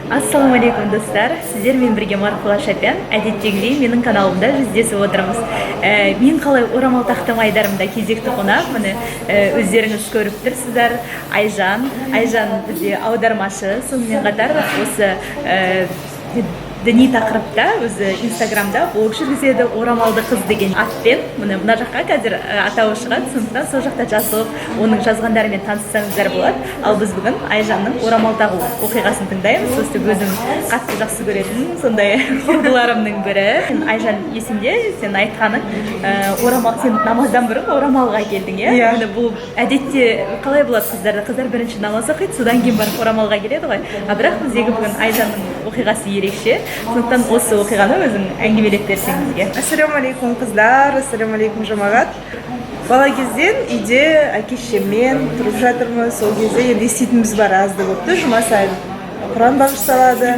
Ассалаумағалейкум достар, сіздермен бірге Марфуға Шапян. Әдеттегідей менің каналымда жүздесіп отырмыз. Мен қалай орамал тақтым айдарымда кезекті қонақ, міне өздеріңіз көріп тұрсыздар. Айжан бізде аудармашы, сонымен қатар осы діни тақырыпта өзі инстаграмда блог жүргізеді, орамалды қыз деген атпен. Мына жаққа қазір атауы шығады, сондықтан сол жақта жазылып, оның жазғандарымен таныссаңыздар болады. Ал біз бүгін Айжанның орамал тағу оқиғасын тыңдаймыз. Сөйтіп өзім қатты жақсы көретін сондай құрбыларымның бірі. Айжан, есімде сен айтқаның, сен намаздан бұрын орамалға келдің, иә? Бұл әдетте қалай болады қыздарда? Қыздар бірінші намаз оқиды, содан кейін барып орамалға келеді ғой. Бірақ біздегі бүгін Айжанның оқиғасы ерекше. Сондықтан осы оқиғаны өзің әңгімелеп берсең бізге. Ассалаумағалейкум қыздар, ассалаумағалейкум жамағат. Бала кезден үйде әке-шешеммен тұрып жатырмыз. Сол кезде енді еститініміз бар, азды көпті. Жұма сайын Құран бағышталады,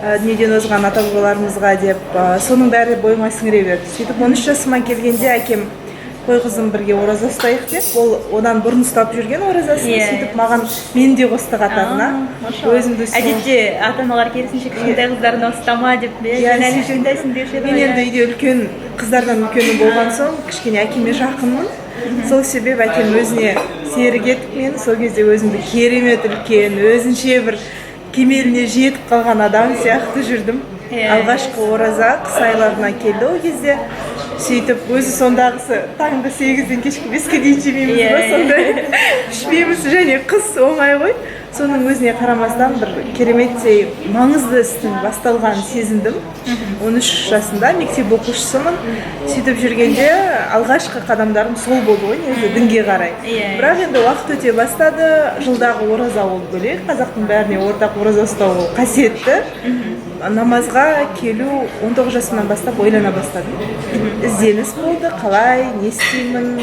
дүниеден озған ата-бабаларымызға деп. Соның бәрі бойыма сіңіре берді. Сөйтіп 13 жасыма келгенде әкем қой қызым бірге ораза ұстайық деп, ол одан бұрын ұстап жүрген оразасын, сөйтіп маған мені де қосты қатарына. Әдетте ата-аналар керісінше кішкентай қыздарына ұстама деп, сен әлі жөндайсың деуші еді. Мен енді үйде үлкен қыздардан үлкені болған соң кішкене әкеме жақынмын. Сол себеп әкем өзіне серік етіп мен сол кезде өзімді керемет үлкен, өзінше бір кемеліне жетіп қалған адам сияқты жүрдім. Алғашқы ораза қыс айларына келді ол кезде. Сөйтіп өзі сондағысы таңғы 8-ден кешкі 5-ке дейін жемейміз ба, сондай ішпейміз, және қыс оңай ғой. Соның өзіне қарамастан бір кереметтей маңызды істің басталғанын сезіндім. 13 жасында мектеп оқушысымын. Сөйтіп жүргенде алғашқы қадамдарым сол болды ғой, негізі дінге қарай. Бірақ енді уақыт өте бастады, жылдағы ораза ол бөлек, қазақтың бәріне ортақ ораза ұстау қасиетті. Намазға келу 19 жасымнан бастап ойлана бастадым. Ізденіс болды, қалай, не істеймін,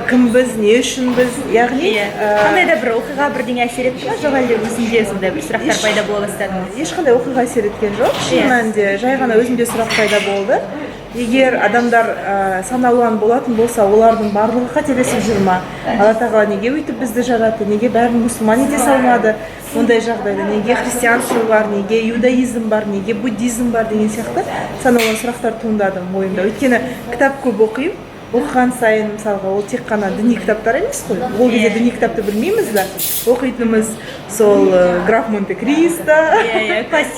кім біз, не үшін біз, яғни қандай да бір оқиға бірдеңе әсер етті ме, жоқ әлде өзіңде сондай бір сұрақтар пайда бола бастады ма? Ешқандай оқиға әсер еткен жоқ, шын мәнінде жай ғана өзімде сұрақ пайда болды. Егер адамдар саналуан болатын болса, олардың барлығы қателесіп жүр ма? Алла тағала неге өйтіп бізді жаратты, неге бәрін мұсылман ете салмады? Ондай жағдайда неге христианство бар, неге иудаизм бар, неге буддизм бар деген сияқты саналуан сұрақтар туындады ойымда. Өйткені кітап көп оқимын. Оқыған сайын, мысалға, ол тек қана діни кітаптар емес қой. Ол кезде діни кітапты білмейміз да. Оқитынымыз сол Граф Монте-Кристо,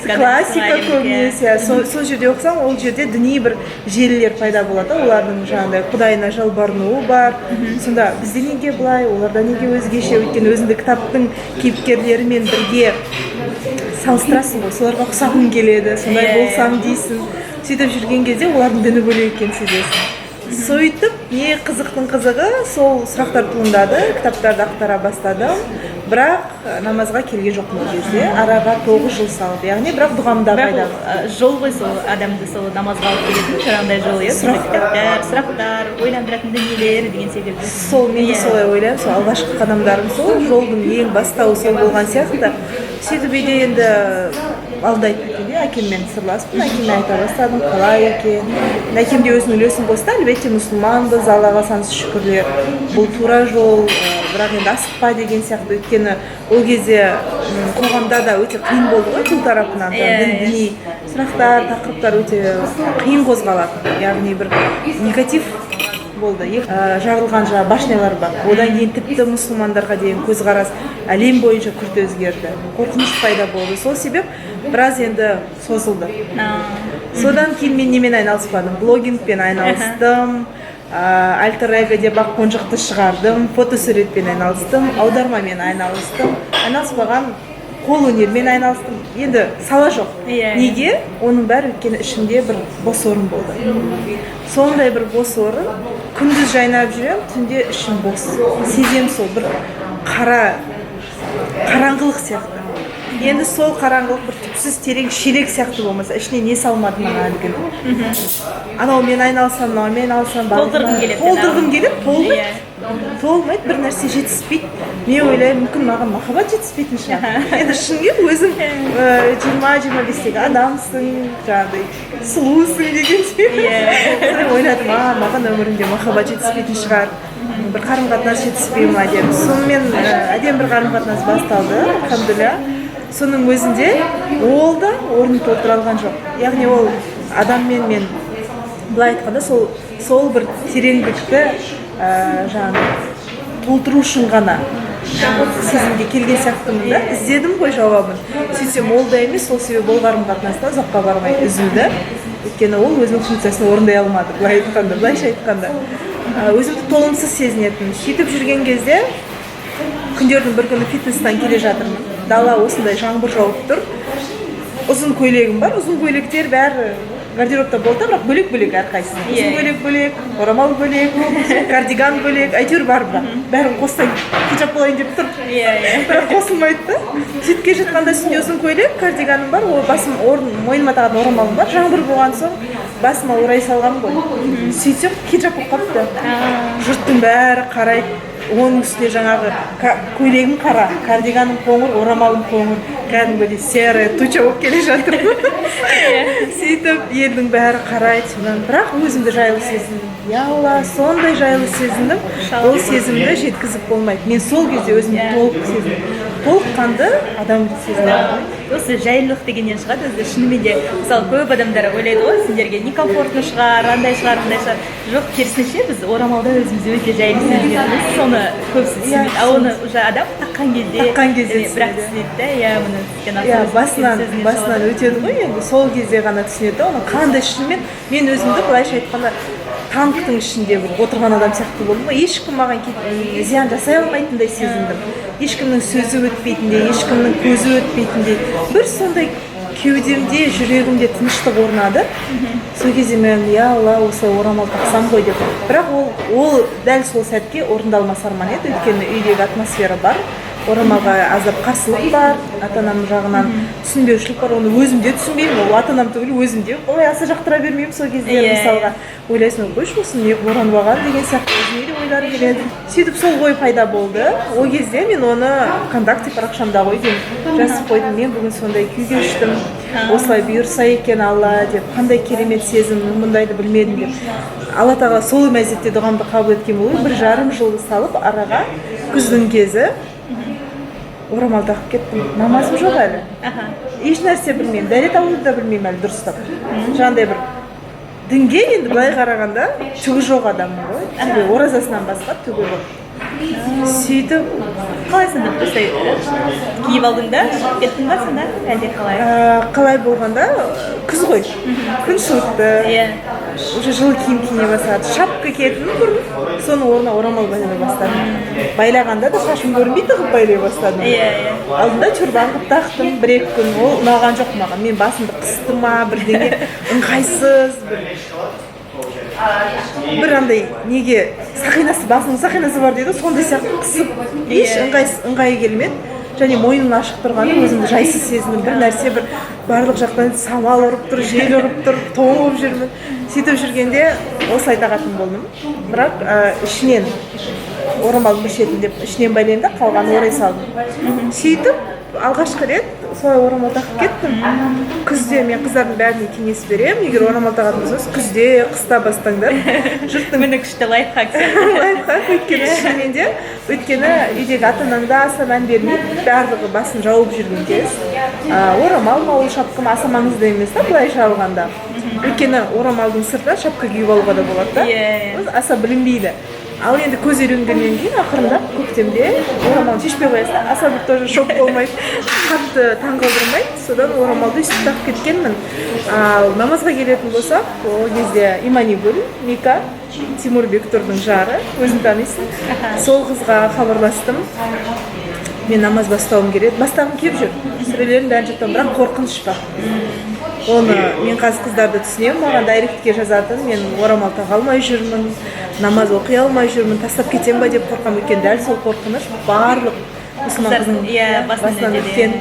классика көбінесе. Сол жерде оқысам, ол жерде діни бір желілер пайда болады. Олардың жаңағыдай Құдайына жалбарынуы бар. Сонда бізде неге былай, оларда неге өзгеше? Өйткені өзіңді кітаптың кейіпкерлерімен бірге салыстырасың ғой. Соларға ұқсағың келеді, сондай болсам дейсің. Сөйтіп жүрген кезде олардың діні бөлек екенін сезесің. Сөйтіп, не қызықтың қызығы, сол сұрақтар туындады, кітаптарды ақтара бастадым, бірақ намазға келген жоқпын ол кезде, араға 9 жыл салды, яғни бірақ дұғамда пайда. Жол ғой сол адамды сол намазға алып келетін, жаңағыдай жол, кітаптар, сұрақтар, ойландыратын дүниелер деген секілді. Сол, мен де солай ойлаймын, сол алғашқы қадамдарым сол, жолдың ең бастауы сол болған сияқты. Сөйтіп үйде енді алды айтып кеткенде әкеммен сырласпын, әкеме айта бастадым, қалай екен. Әкем де өзінің үлесін қосты, әлбетте мұсылманбыз, Аллаға сансыз шүкірлер, бұл тура жол, бірақ енді асықпа деген сияқты. Өйткені ол кезде қоғамда да өте қиын болды ғой бұл тарапынан, діни сұрақтар, тақырыптар өте қиын қозғалады, яғни бір негатив болды. Жағылған башнялар бар. Одан кейін тіпті мұсылмандарға деген көзқарас әлем бойынша күрт өзгерді. Қорқыныш пайда болды. Сол себеп біраз енді созылды. Содан кейін мен немен айналыспадым? Блогингпен айналыстым, альтер-эго деп қонжықты шығардым, фотосуретпен айналыстым, аудармамен айналыстым. Айналыспаған қол өнермен айналыстым. Енді сала жоқ. Неге? Оның бәрі өйткені ішімде бір бос орын болды. Сондай бір бос орын, күндіз жайнап жүрем, түнде ішім бос. Сезем сол бір қараңғылық сияқты. Енді сол қараңғылық бір түпсіз терең шелек сияқты болмаса, ішіне не салмады мана әлгіні. Анау мен айналсам, мынау мен алсам, толтырғым келеді, толмайды, бір нәрсе жетіспейді. Мен ойлаймын, мүмкін маған махаббат жетіспейтін шығар. Енді шынымен өзім 20-25-тегі адамсың, жаңағыдай сұлусың деген сияқты. Ойладым, маған өмірімде махаббат жетіспейтін шығар. Бір қарым-қатынас жетіспей ма деп. Сонымен әдемі бір қарым-қатынас басталды, алхамдулилля. соның өзінде ол да орнын толтыра алған жоқ. Яғни ол адаммен мен былай айтқанда сол бір тереңдікті жаңағы толтыру үшін ғана сезімге келген сияқтымын да, іздедім ғой жауабын. Сөйтсем ол да емес, сол себебі ол қарым қатынастан ұзаққа бармай үзілді. Өйткені ол өзінің функциясын орындай алмады, былайша айтқанда. Өзімді толымсыз сезінетін. Сөйтіп жүрген кезде күндердің бір күні фитнестан келе жатырмын. Дала осындай жаңбыр жауып тұр. Ұзын көйлегім бар, ұзын көйлектер бәрі гардеробта болды, бірақ бөлек-бөлек әрқайсысы. Ұзын көйлек бөлек, орамал бөлек, кардиган бөлек, әйтеуір бар бірақ. Бәрін қоссаң хиджаб болайын деп тұр. Бірақ қосылмайды да. Сөйтіп келе жатқанда үстінде ұзын көйлек, кардиганым бар, ол басым мойныма тағатын орамалым бар. Жаңбыр болған соң басыма орай салғам ғой. Сөйтсем хиджаб болып қалыпты. Жұрттың бәрі қарайды. Оның үстіне жаңағы көйлегім қара, кардиганым қоңыр, орамалым қоңыр, кәдімгідей серая туча болып келе жатыр. Сөйтіп елдің бәрі қарайды содан, бірақ өзімді жайлы сезіндім. Я Алла, сондай жайлы сезіндім. Ол сезімді жеткізіп болмайды. Мен сол кезде өзімді толық сезіндім. Толыққанды адам сезіндім. Осы жайлылық дегеннен шығады, өзі шынымен де, мысалы, көп адамдар ойлайды ғой, сендерге некомфортны шығар, андай шығар, мындай шығар. Жоқ, керісінше біз орамалда өзімізді өте жайлы сезінеміз. Соны көбісі түсінбейді. А оны уже адам таққан кезде бірақ түсінеді да, иә, мұны басынан өтеді ғой, енді сол кезде ғана түсінеді. Оның қандай шынымен мен өзімді былайша айтқанда танктың ішінде отырған адам сияқты болдым. Ешкім маған зиян жасай алмайтындай сезіндім. Ешкімнің сөзі өтпейтіндей, ешкімнің көзі өтпейтіндей. Бір сондай кеудемде, жүрегімде тыныштық орнады. Сол кезде мен, я Алла, осылай орамал тақсам ғой деп. Бірақ ол дәл сол сәтке орындалмас арман еді, өйткені үйдегі атмосфера бар. Орамалға аздап қарсылық бар, ата-анам жағынан түсінбеушілік бар, оны өзімде түсінбеймін, ол ата-анам түгіл өзімде олай аса жақтыра бермеймін. Сол кезде мысалға ойлайсың, қойшы осыны не оранып алған деген сияқты өзіме де ойлар келеді. Сөйтіп сол ой пайда болды. Ол кезде мен оны ВКонтакте парақшамда қойдым, жазып қойдым, мен бүгін сондай күйге үштім, осылай бұйырса екен Алла деп, қандай керемет сезім, мұндайды білмедім деп. Алла тағала сол мезетте дұғамды қабыл еткен болып, 1,5 жыл салып араға күздің кезі орамал тағып кеттім. Намазым жоқ әлі. Еш нәрсе білмеймін, дәрет алуды да білмеймін әлі дұрыстап. Жаңағыдай бір дінге енді былай қарағанда түгі жоқ адаммын ғой. Оразасынан басқа түгі жоқ. Сөйтіп қалай сонда киіп алдың да шығып кеттің ба сонда, әлде қалай? Қалай болғанда күз ғой, күн суытты, уже жылы киім киіне бастады. Шапка киетінмін бұрын, соның орнына орамал байлай бастадым. Байлағанда да шашым көрінбейді қылып байлай бастадым. Алдында чурбан қылып тақтым 1-2 күн, ол ұнаған жоқ маған. Мен басымды қысты ма, бірдеңе ыңғайсыз, бір андай неге басының сақинасы бар дейді, сондай сияқты қысып, еш ыңғайы келмеді. Және мойның ашық тұрғаны өзімді жайсыз сезіндім. Бір нәрсе, барлық жақтан самал ұрып тұр, жел ұрып тұр, тоңып жүрмін. Сөйтіп жүргенде осылай тағатын болдым. Бірақ ішінен орамалдың бір шетін деп ішінен байлаймын да, қалғанын орай салдым. Сөйтіп алғашқы рет солай орамал тағып кеттім. Күзде мен қыздардың бәріне кеңес беремін, егер орамал тағатын болсаңыз, күзде, қыста бастаңдар. Жұрттың міне күшті лайфхак. Лайфхак, өйткені үйдегі ата-анам да аса мән бермейді, барлығы басын жауып жүрген кез. Орамал ма, ол шапка ма аса маңызды емес та, былайша алғанда. Өйткені орамалдың сыртына шапка киіп алуға да болады да, аса білінбейді. Ал енді көз үйренгеннен кейін ақырындап көктемде орамалды шешпей қоясың да, аса бір тоже шок болмайды, қатты таңғалдырмайды. Содан орамалды үстіп тағып кеткенмін. Ал намазға келетін болсақ, ол кезде Иманигүл, Мика, Тимур Бектұрдың жары, өзің танисың. Сол қызға хабарластым. Мен намаз бастауым керек. Бастағым келіп жүр. Сүрелерін бәрін жаттым, бірақ қорқыныш бар. Оны мен қазір қыздарды түсінемін, маған дайректке жазатын, мен орамал таға алмай жүрмін, намаз оқи алмай жүрмін, тастап кетем ба деп қорқам. Өйткені дәл сол қорқыныш барлық мұсылман қыздың басынан өткен.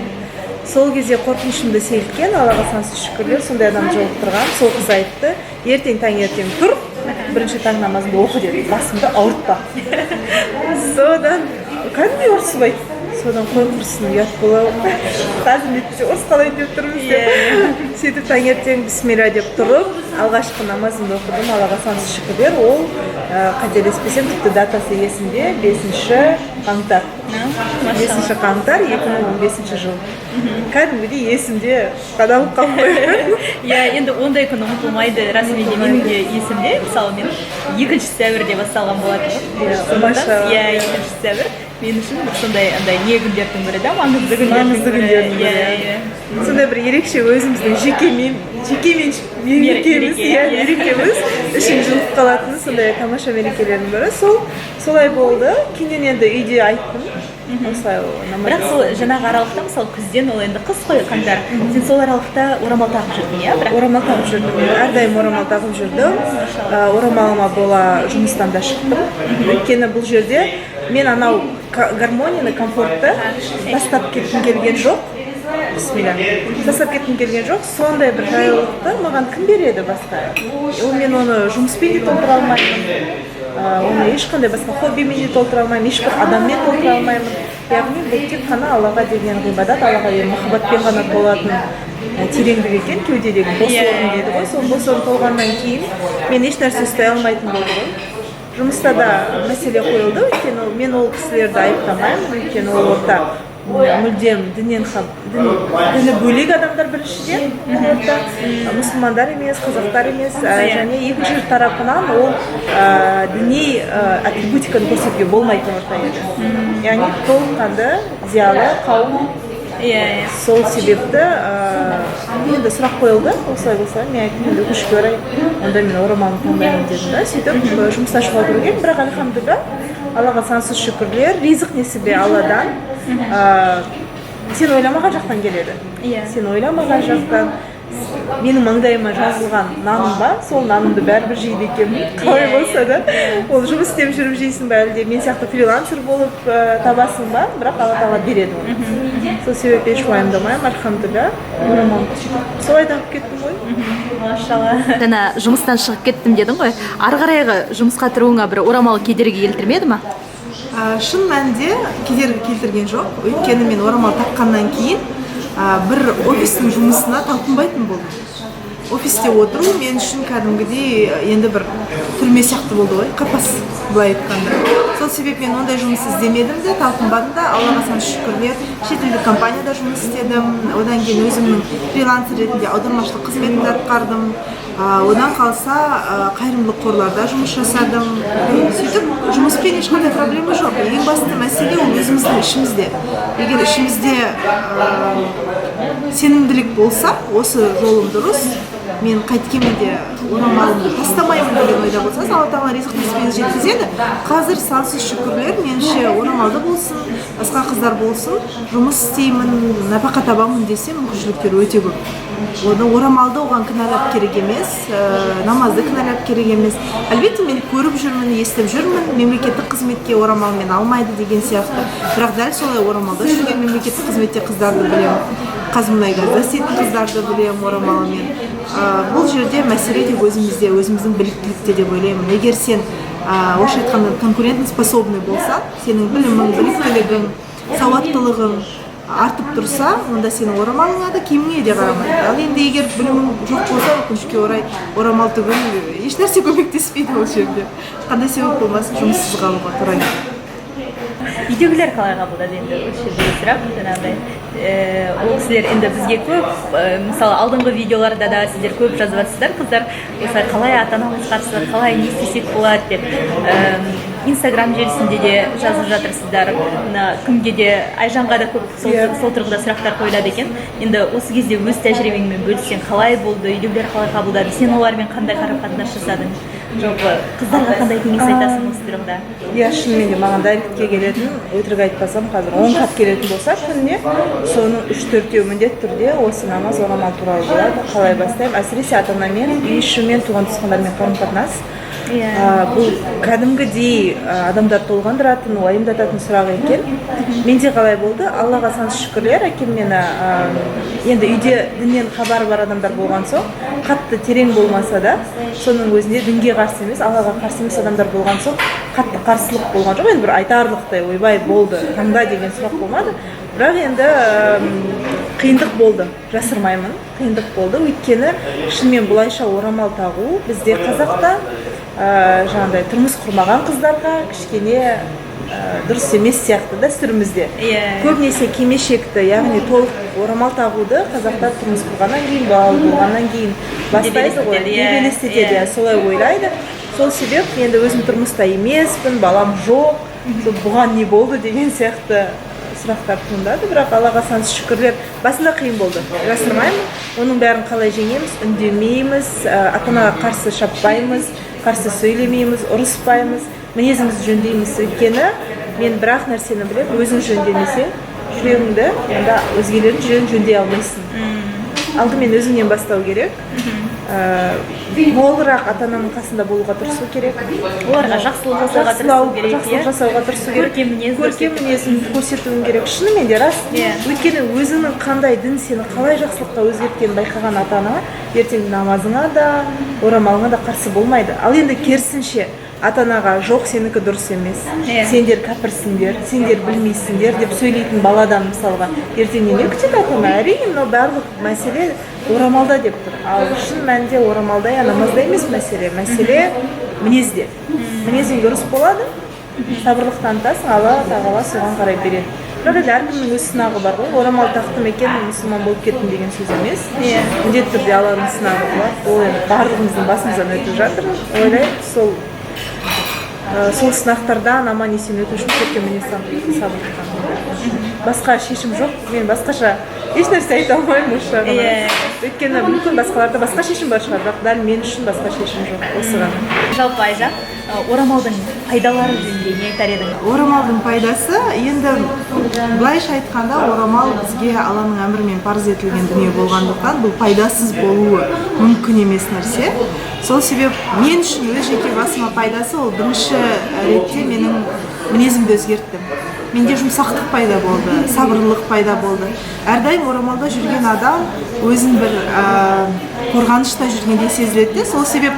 Сол кезде қорқынышымды сейілткен, Аллаға сансыз шүкірлер, сондай адам жолықтырған. Сол қыз айтты, ертең таңертең тұр, бірінші таң намазыңды оқы деді, басымды ауыртпа. Содан кәдімгідей ұрсып айтты. содан конкурстың ұят бола қазір нетсе ұрысқалай деп тұрмыз деп сөйтіп таңертең бісмилля деп тұрып алғашқы намазымды оқыдым. Аллаға сансыз шүкірлер. Ол қателеспесем тіпті датасы есімде 5 қаңтар 5 қаңтар 2015 жыл. Кәдімгідей есімде қадалып қалмай. Иә, енді ондай күн ұмытылмайды. Расымен де менің де есімде. Мысалы мен 2 сәуірде басталған болатын. Иә, 2 сәуір мен үшін сондай не күндердің бірі да, маңызды күндердің бірі. Сондай бір ерекше өзіміздің жеке мерекеміз, мерекеміз үшін жылып қалатын сондай тамаша мерекелердің бірі. Солай болды. Кейіннен енді үйде айттым. Бірақ сол жаңағы аралықта, мысалы күзден, ол енді қыс қой, қаңтар. Сен сол аралықта орамал тағып жүрдің, иә? Орамал тағып жүрдім. Әрдайым орамал тағып жүрдім. Орамалыма бола жұмыстан да шықтым. Өйткені бұл жерде мен анау гармонияны, комфортты тастап кеткім келген жоқ. Бісмилля. Тастап кеткім келген жоқ. Сондай бір жайлылықты маған кім береді басқа? Мен оны жұмыспен де толтыра алмаймын. Оны ешқандай басқа хоббимен де толтыра алмаймын, ешбір адаммен толтыра алмаймын. Яғни бұл тек қана Аллаға деген ғибадат, Аллаға деген махаббатпен ғана толатын тереңдік екен, кеудедегі бос орын дейді ғой. Сол бос орын толғаннан кейін мен еш нәрсе ұстай алмайтын болды ғой. Жұмыста да мәселе қойылды, өйткені мен ол кісілерді айыптамаймын, өйткені ол орта мүлдем діні бөлек адамдар біріншіден, мұсылмандар емес, қазақтар емес, және екінші тарапынан ол діни атрибутиканы көрсетуге болмайтын орта еді. Яғни толыққанды зиялы қауым. Сол себепті енді сұрақ қойылды, осылай болса, мен айттым, енді өкінішке орай, онда мен орамалымды таңдаймын дедім да, сөйтіп жұмыстан шыға тұрген, бірақ альхамдулилля, Аллаға сансыз шүкірлер, ризық несібе Алладан, сен ойламаған жақтан келеді. Сен ойламаған жақтан менің маңдайыма жазылған наным ба, сол нанымды бәрібір жейді екенмін. Қалай болса да, ол жұмыс істеп жүріп жейсің ба, әлде мен сияқты фрилансер болып табасың ба, бірақ Алла Тағала береді оны. Сол себепті еш уайымдамаймын, альхамдулилля. Солай тағып кеттім ғой. Машалла. Жаңа жұмыстан шығып кеттім дедің ғой. Ары қарайғы жұмысқа тұруыңа бір орамал кедергі келтірмеді ма? Шын мәнінде кедергі келтірген жоқ. Өйткені мен орамал таққаннан кейін бір офистің жұмысына талпынбайтын болдым. Офисте отыру мен үшін кәдімгідей енді бір түрме сияқты болды ғой, қапас былай айтқанда. Сол себеппен ондай жұмыс іздемедім де, талпынбадым да. Аллаға сансыз шүкірлер, шетелдік компанияда жұмыс істедім. Одан кейін өзімнің фрилансер ретінде аудармашылық қызметімді атқардым. Одан қалса қайырымдылық қорларда жұмыс жасадым. Сөйтіп жұмыспен ешқандай проблема жоқ. Ең басты мәселе ол өзіміздің ішімізде. Егер ішімізде сенімділік болса, осы жолым дұрыс, мен қайткенмен де орамалымды тастамаймын деген ойда болсаңыз, Алла Тағала ризық несібені жеткізеді. Қазір сансыз шүкірлер, меніңше орамалды болсын, басқа қыздар болсын, жұмыс істеймін, нәпақа табамын десе мүмкіншіліктер өте көп. Оны орамалды оған кінәлап керек емес, намазды кінәлап керек емес. Әлбетте мен көріп жүрмін, естіп жүрмін, мемлекеттік қызметке орамалмен алмайды деген сияқты. Бірақ дәл солай орамалда жүрген мемлекеттік қызметте қыздарды білемін. Қазмұнайгазда істейтін қыздарды білемін орамалымен. Бұл жерде мәселе тек өзімізде, өзіміздің біліктілікте деп ойлаймын. Егер сен орысша айтқанда конкурентоспособный болса, сенің білімің, біліктілігің, сауаттылығың артып тұрса, онда сенің орамалыңа да киіміңе де қарамайды. Ал енді егер білімің жоқ болса, өкінішке орай орамал түгіл ешнәрсе көмектеспейді ол жерде. Қандай себеп болмасын жұмыссыз қалуға тура келеді. Үйдегілер қалай қабылдады енді осы жерде сұрақ, жаңағыдай ол кісілер енді бізге көп, мысалы алдыңғы видеоларда да сіздер көп жазып жатсыздар, қыздар осылай қалай ата-анамыз қарсы, қалай не істесек болады деп Инстаграм желісінде де жазып жатырсыздар, кімге де, Айжанға да көп сол тұрғыда сұрақтар қойылады екен. Енді осы кезде өз тәжірибеңмен бөліссең, қалай болды, үйдегілер қалай қабылдады, сен олармен қандай қарым-қатынас жасадың? Жалпы қыздарға қандай кеңес айтасың осы тұрғыда? Иә, шынымен де маған дайректке келетін, өтірік айтпасам, қазір 10 хат келетін болса күніне, соның 3-4-еу міндетті түрде осы намаз орамал туралы болады. Қалай бастаймын? Әсіресе ата-анамен, үй ішімен, туған-туысқандармен қарым-қатынас. Бұл кәдімгідей адамдар толғандыратын, уайымдататын сұрақ екен. Менде қалай болды? Аллаға сансыз шүкірлер, әкем мені енді үйде діннен хабары бар адамдар болған соң, қатты терең болмаса да, соның өзінде дінге қарсы емес, Аллаға қарсы емес адамдар болған соң, қатты қарсылық болған жоқ. Енді бір айтарлықтай ойбай болды, таңда деген сұрақ болмады. Бірақ енді қиындық болды, жасырмаймын, қиындық болды. Өйткені шынымен бұлайша орамал тағу бізде қазақта жаңағыдай тұрмыс құрмаған қыздарға кішкене дұрыс емес сияқты дәстүрімізде. Көбінесе кимешекті, яғни толық орамал тағуды қазақтар тұрмыс құрғаннан кейін, балалы болғаннан кейін бастайды ғой, елестетеді, солай ойлайды. Сол себеп енді өзім тұрмыста емеспін, балам жоқ, бұған не болды деген сияқты сұрақтар туындады. Бірақ Аллаға сансыз шүкірлер, басында қиын болды, жасырмаймын. Оның бәрін қалай жеңеміз? Үндемейміз, ата-анаға қарсы шаппаймыз, қарсы сөйлемейміз, ұрыспаймыз, мінезімізді жөндейміз. Өйткені мен бір-ақ нәрсені білемін, өзің жөндемесең, жүрегіңді, онда өзгелердің жүрегін жөндей алмайсың. Алдымен өзіңнен бастау керек. Молырақ ата-ананың қасында болуға тырысу керек. Оларға жақсылық жасауға тырысу керек. Жақсылық жасауға тырысу керек. Көркем мінезін көрсетуің керек. Шынымен де рас. Өйткені өзінің қандай дін сені қалай жақсылыққа өзгерткенін байқаған ата-ана ертең намазыңа да, орамалыңа да қарсы болмайды. Ал енді керісінше ата-анаға жоқ, сенікі дұрыс емес, сендер кәпірсіңдер, сендер білмейсіңдер деп сөйлейтін баладан мысалға ертең не күтеді ата-ана? Әрине, мынау барлық мәселе орамалда деп тұр. Ал шын мәнінде орамалда я намазда емес мәселе. Мәселе мінезде. Мінезің дұрыс болады, сабырлық танытасың, Алла тағала соған қарай береді. Бірақ енді әркімнің өз сынағы бар ғой. Орамал тақтым екен, мұсылман болып кеттім деген сөз емес. Міндетті түрде Алланың сынағы болады. Ол енді барлығымыздың басымыздан өтіп жатыр. Ойлаймын, сол сынақтардан аман есен өту үшін көркем мінез сабырлық. Басқа шешім жоқ. Мен басқаша еш нәрсе айта алмаймын осы жағынан. Өйткені мүмкін басқаларда басқа шешім бар шығар, бірақ дәл мен үшін басқа шешім жоқ. Осы ғана. Жалпы Айжа, орамалдың пайдалары жөнінде не айтар едің? Орамалдың пайдасы, енді былайша айтқанда, орамал бізге Алланың әмірімен парыз етілген дүние болғандықтан, бұл пайдасыз болуы мүмкін емес нәрсе. Сол себеп мен үшін өз жеке басыма пайдасы, ол бірінші ретте менің мінезімді өзгертті. Менде жұмсақтық пайда болды, сабырлық пайда болды. Әрдайым орамалда жүрген адам өзін бір қорғанышта жүргенде сезіледі. Сол себеп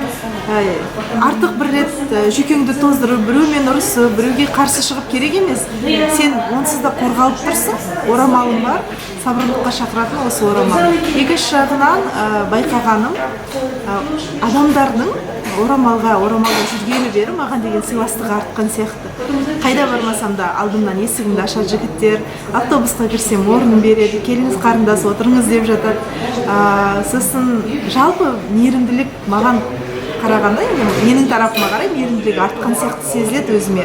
артық бір рет жүйкеңді тоздырып, біреумен ұрысып, біреуге қарсы шығып керек емес. Сен онсыз да қорғалып тұрсың, орамалың бар, сабырлыққа шақыратын осы орамал. Екінші жағынан байқағаным, адамдардың орамалда жүргені бері маған деген сыйластығы артқан сияқты. Қайда бармасам да алдымнан есігімді ашар жігіттер, автобусқа кірсем орын береді, келіңіз қарындас отырыңыз деп жатады. Сосын жалпы мейірімділік маған қарағанда, менің тарапыма қарай мейірімділік артқан сияқты сезіледі өзіме.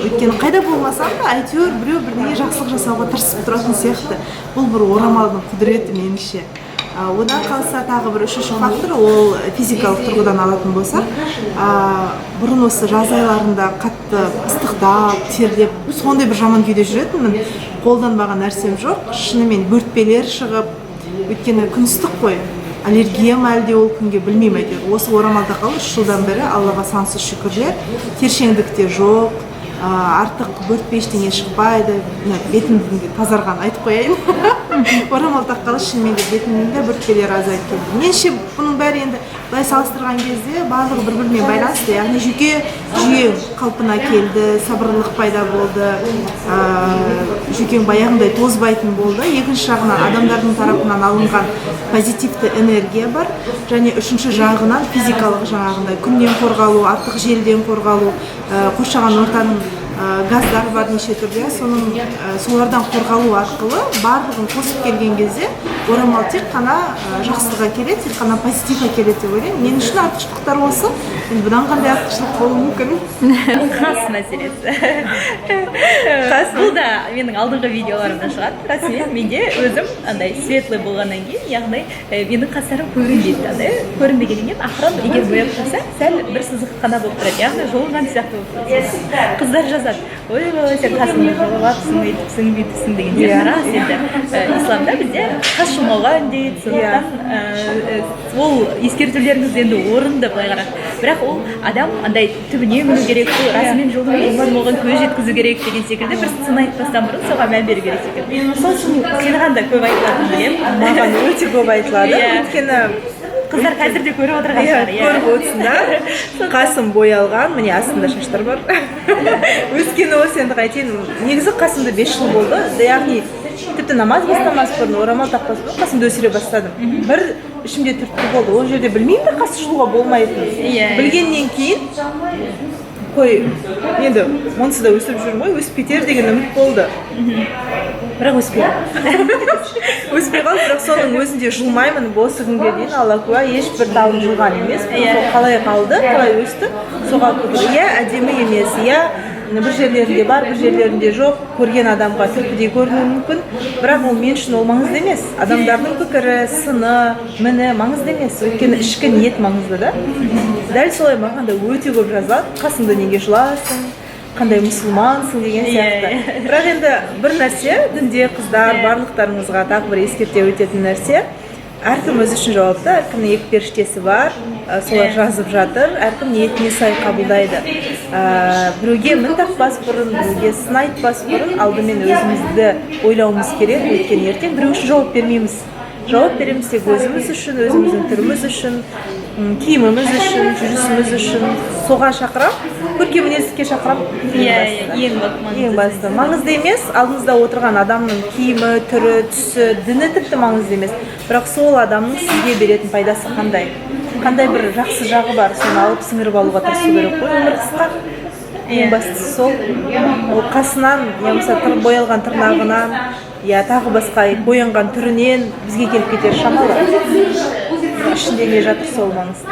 Өйткені қайда болмасам да әйтеуір біреу бірдеңе жақсылық жасауға тырысып тұратын сияқты. Бұл бір орамалдың құдіреті меніңше. Одан қалса тағы бір үшінші фактор, ол физикалық тұрғыдан алатын болсақ, бұрын осы жаз айларында қатты ыстықтап, терлеп, сондай бір жаман күйде жүретінмін. Қолданбаған нәрсем жоқ, шынымен бөртпелер шығып, өйткені күн ыстық қой. Аллергия ма әлде ол күнге білмеймін әйтеуір. Осы орамал тағалы 3 жылдан бері Аллаға сансыз шүкірлер, тершеңдік те жоқ, артық бөртпе ештеңе шықпайды, бетімді тазарған айтып қояйын. Орамал таққалы шынымен де бетімде бөртпелер азайып келді. Меніңше бұның бәрі енді былай салыстырған кезде барлығы бір-бірімен байланысты, яғни жүйе қалпына келді, сабырлық пайда болды, жүйкең баяғындай тозбайтын болды. Екінші жағынан адамдардың тарапынан алынған позитивті энергия бар, және үшінші жағынан физикалық жаңағындай күннен қорғалу, артық желден қорғалу, қоршаған ортаның газдар бар неше түрде, солардан қорғалу арқылы барлығын қосып келген кезде орамал тек қана жақсылыққа келеді, тек қана позитивға келеді деп ойлаймын. Мен үшін артықшылықтар осы. Бұдан қандай артықшылық болуы мүмкін? Қас мәселесі. Бұл да менің алдыңғы видеоларымда шығады. Расымен менде өзім андай светлый болғаннан кейін, яғни менің қастарым көрінбейді. Көрінбегеннен кейін ақырын егер бояп тұрса, сәл бір сызық қана болып тұрады. Яғни жолынған сияқты болып тұрады. Қыздар жазады, ой, сен қасыңды жолапсың, өйтіпсің, бүйтіпсің деген сияқты. Рас енді исламда бізде қас жұмауға үндейді. Сондықтан ол ескертулеріңіз енді орынды былай қарап. Бірақ бірақ ол адам андай түбіне міну керек, расымен жолдың болмады оған көз жеткізу керек деген секілді бір сын айтпастан бұрын соған мән беру керек секілді. Сол үшін саған да көп айтылатынын білемін. Маған өте көп айтылады. Өйткені қыздар қазір де көріп отырған шығар. Көріп отырсыңдар. Қасым боялған, міне астында шаштар бар. Өскені осы енді қайтейін. Негізі қасымда 5 жыл болды. Яғни тіпті намаз бастамас бұрын, орамал тақпас бұрын қасымды өсіре бастадым. Бір ішімде түрткі болды. Ол жерде білмеймін де қасы жұлуға болмайтынын. Білгеннен кейін қой, енді онсыз да өсіп жүрмін ғой, өсіп кетер деген үміт болды. Бірақ өспей қалды, бірақ соның өзінде жұлмаймын осы күнге дейін, алла куә, ешбір талым жұлған емес. Қалай қалды, қалай өсті, соған құтыр. Иә, әдемі емес, иә, бір жерлерінде бар, бір жерлерінде жоқ, көрген адамға түрпідей көрінуі мүмкін, бірақ ол мен үшін ол маңызды емес. Адамдардың пікірі, сыны, міні маңызды емес, өйткені ішкі ниет маңызды да. Дәл солай маған да өте көп жазылады, қасыңда неге жыласың, қандай мұсылмансың деген сияқты. Бірақ енді бір нәрсе, дінде қыздар барлықтарыңызға тағы бір ескерте өтетін нәрсе, әркім өзі үшін жауапты, әркімнің екі періштесі бар, солар жазып жатыр, әркім ниетіне сай қабылдайды. Біреуге мін тақпас бұрын, біреуге сын айтпас бұрын, алдымен өзімізді ойлауымыз керек, өйткені ертең біреу үшін жауап бермейміз. Жауап береміз тек өзіміз үшін, өзіміздің түріміз үшін, киіміміз үшін, жүрісіміз үшін. Соған шақырам, көркемөнерлікке шақырам. Ең басты. Маңызды емес, алдыңызда отырған адамның киімі, түрі, түсі, діні тіпті маңызды емес. Бірақ сол адамның сізге беретін пайдасы қандай? Қандай бір жақсы жағы бар, соны алып сіңіріп алуға тырысу керек қой, өмір қысқа. Ең бастысы сол. Ол қасынан, немесе боялған тырнағынан, я тағы басқа боянған түрінен бізге келіп кетер шамалы. Ішінде не жатыр сол маңызды.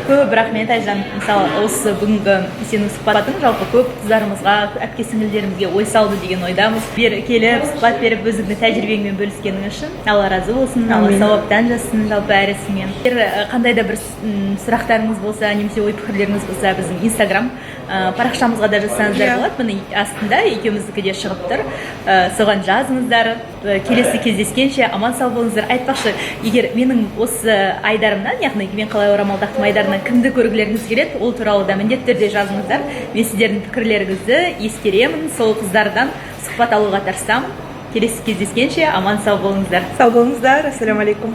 Көп рахмет Айжан. Мысалы, осы бүгінгі сенің сұхбатың жалпы көп қыздарымызға, әпке-сіңілдерімізге ой салды деген ойдамыз. Келіп, сұхбат беріп, өзіңді тәжірибеңмен бөліскенің үшін Алла разы болсын, Алла сауаптан жазсын жалпы әр ісіңмен. Қандай да бір сұрақтарыңыз болса, немесе ой пікірлеріңіз болса, біздің Инстаграм парақшамызға да жазсаңыздар болады. Бұның астында екеуміздікі де шығып тұр. Соған жазыңыздар. Келесі кездескенше аман сау болыңыздар. Айтпақшы, егер менің осы айдарымнан, яғни мен қалай орамал тақтым айдарынан кімді көргілеріңіз келеді, ол туралы да міндетті түрде жазыңыздар. Мен сіздердің пікірлеріңізді ескеремін, сол қыздардан сұхбат алуға тырысамын. Келесі кездескенше аман сау болыңыздар. Сау болыңыздар. Ассаламу алейкум.